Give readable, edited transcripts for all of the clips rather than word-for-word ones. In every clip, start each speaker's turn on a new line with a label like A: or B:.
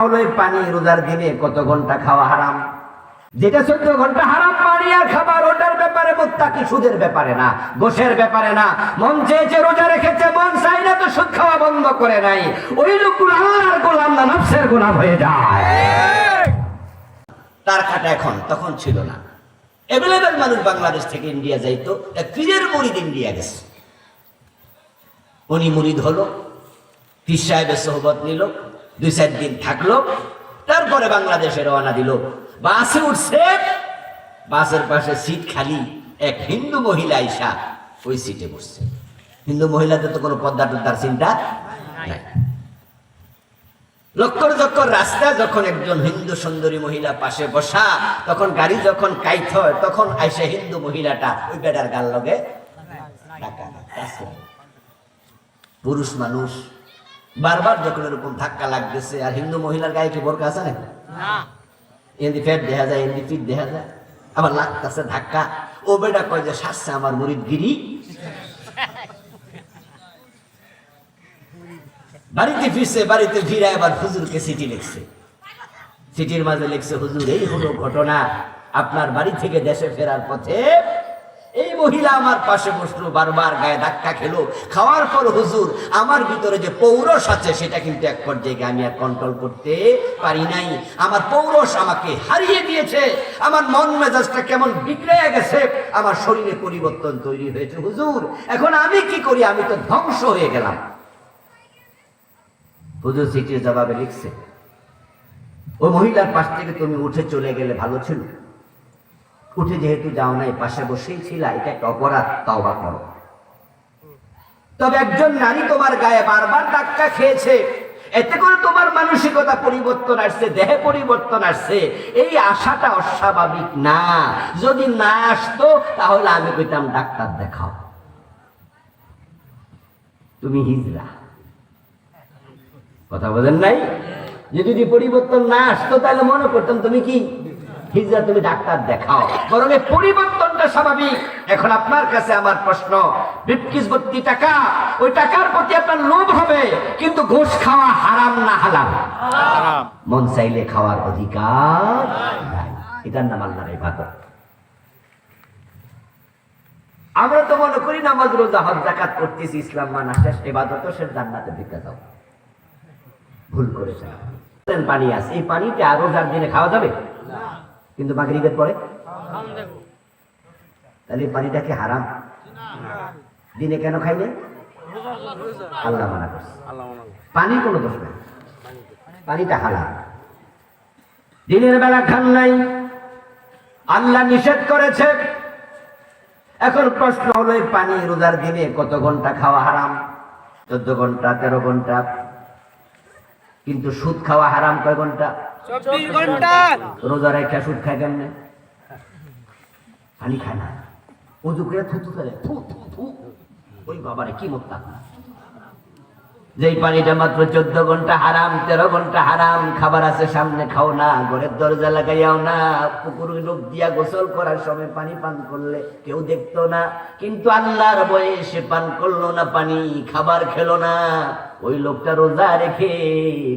A: পানি রোজার দিনে কত ঘন্টা খাওয়া হারাম, যেটা 14 ঘন্টা হারাম পানি আর খাবার, ওটার ব্যাপারে মুত্তাকি, সুদের ব্যাপারে না, গোশের ব্যাপারে না। মন চেয়েছে রোজা রেখেছে, মন চাই না তো সুদ খাওয়া বন্ধ করে নাই, ওই লোকগুলো আল্লাহর গোলাম না, নফসের গোলাম হয়ে যায়। তার খাটা এখন, তখন ছিল না। এভেলেবেল মানুষ বাংলাদেশ থেকে ইন্ডিয়া যাইতো, পীরের মুরিদ ইন্ডিয়া গেছে। উনি মুরিদ হলো, পীর সাহেবের সোহবত নিল, 2-4 দিন থাকলো, তারপরে বাংলাদেশে রওনা দিল। বাসে উঠছে, বাসের পাশে সিট খালি, এক হিন্দু মহিলা আইসা ওই সিটে বসছে। হিন্দু মহিলাদের তো কোনো পদ্মা টদ্মার চিন্তা নাই। লক্কর যখন রাস্তা, যখন একজন হিন্দু সুন্দরী মহিলা পাশে বসা, তখন গাড়ি যখন কাইত হয়, তখন আইসা হিন্দু মহিলাটা ওই বেটার গাল লগে পুরুষ মানুষ বারবার যখন এরকম ধাক্কা লাগতেছে, আর হিন্দু মহিলার গায়ে কি বোরকা আছে নাকি? এমনি ফেট দেখা যায়, এমনি ফিট দেখা যায়, আবার লাগতেছে ধাক্কা। ও বেটা কয় যে শাসছে আমার মুরিদ গিরি। বাড়িতে ফিরছে, বাড়িতে ফিরে আবার হুজুরকে চিঠি লিখছে। চিঠির মাঝে লিখছে, হুজুর এই হলো ঘটনা, আপনার বাড়ি থেকে দেশে ফেরার পথে এই মহিলা আমার পাশে বসলো, বারবার গায়ে ধাক্কা খেলো। খাওয়ার পর হুজুর আমার ভিতরে যে পৌরষ আছে, সেটা কিন্তু এক পর্যায়ে আমি আর কন্ট্রোল করতে পারি নাই। আমার পৌরষ আমাকে হারিয়ে দিয়েছে, আমার মন মেজাজটা কেমন বিগড়ে গেছে, আমার শরীরে পরিবর্তন তৈরি হয়েছে। হুজুর এখন আমি কি করি, আমি তো ধ্বংস হয়ে গেলাম। হুজুর চিঠির জবাবে লিখছে, ওই মহিলার পাশ থেকে তুমি উঠে চলে গেলে ভালো ছিল, উঠে যেহেতু যাও নাই, পাশে বসেই ছিল, এটা একটা অপরাধ, তওবা করো। তবে একজন নারী তোমার গায়ে বারবার ধাক্কা খেয়েছে, এতে করে তোমার মানসিকতা পরিবর্তন আসছে, দেহে পরিবর্তন আসছে, এই আশাটা অস্বাভাবিক না। যদি না আসতো তাহলে আমি কইতাম ডাক্তার দেখাও, তুমি হিজড়া। কথা বলেন নাই? যে যদি পরিবর্তন না আসতো তাহলে মনে করতাম তুমি কি হিজড়া, তুমি ডাক্তার দেখাও। বরং এই পরিবর্তনটা স্বাভাবিক। এখন আপনার কাছে আমার প্রশ্ন, ব্রিফকেস ভর্তি টাকা, ওই টাকার প্রতি আপনার লোভ হবে, কিন্তু ঘুষ খাওয়া হারাম না হালাল? হারাম। মন চাইলে খাওয়ার অধিকার নাই, এটার নাম আল্লাহর ইবাদত। আমরা তো মনে করি নামাজ রোজা হজ যাকাত করতেছি, ইসলাম মানা শেষ, ইবাদত শেষ, জান্নাতে ঢুকে যাও। ভুল করেছে। পানি আছে, এই পানিটা রোজার দিনে খাওয়া যাবে না, কিন্তু মাগরিবের পরে তাহলে পানিটা কি হারাম? দিনে কেন খাইলে? আল্লাহ মানা করছে, পানির কোনো দোষ নাই, পানিটা হালাল। দিনের বেলা খান নাই, আল্লাহ নিষেধ করেছে। এখন প্রশ্ন হলো, এই পানি রোজার দিনে কত ঘন্টা খাওয়া হারাম? 14 ঘন্টা, 13 ঘন্টা। কিন্তু সুদ খাওয়া হারাম কয় ঘন্টা? 24 ঘন্টা। রোজা রেখে সুদ খায় কেমনে? পানি খায় না, ওযু করে থুতু ফেলে, থু থু থু, ওই বাবারে কি মুক্তা। যেই পানিটা মাত্র 14 ঘন্টা হারাম, 13 ঘন্টা হারাম, খাবার আছে সামনে খাও না, ঘরের দরজা লাগাইয়াও না, পুকুরে ডুব দিয়া গোসল করার সময় পানি পান করলে কেউ দেখতো না, কিন্তু আল্লাহর ভয়ে সে পান করলো না পানি, খাবার খেলো না, ওই লোকটা রোজা রেখে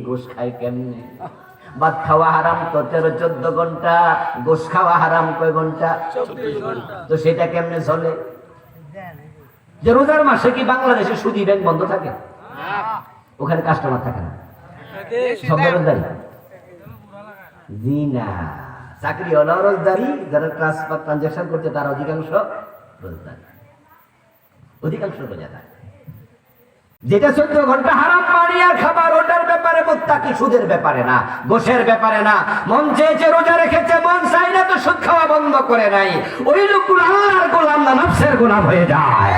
A: গোশ খায় কেমনে? ভাত খাওয়া হারাম তো 13-14 ঘন্টা, গোশ খাওয়া হারাম কয় ঘন্টা? 24 ঘন্টা। তো সেটা কেমনে চলে? যে রোজার মাসে কি বাংলাদেশে সুদী ব্যাংক বন্ধ থাকে? ওখানে কাস্টমার থাকে না, সব রোজদারি। জি না, চাকরি হলো রোজদারি, যারা ট্রান্সফার ট্রানজাকশন করছে তার অধিকাংশ রোজদারি, অধিকাংশ রোজাদার। যেটা 14 ঘন্টা হারাম পানি আর খাবার, ওটার ব্যাপারে মুত্তাকি, সুদের ব্যাপারে না, গোশের ব্যাপারে না। মন চেয়েছে রোজা রেখেছে, মন চাই না তো সুদ খাওয়া বন্ধ করে নাই, ওই লোকগুলো আল্লাহর গোলাম না, নফসের গোলাম হয়ে যায়।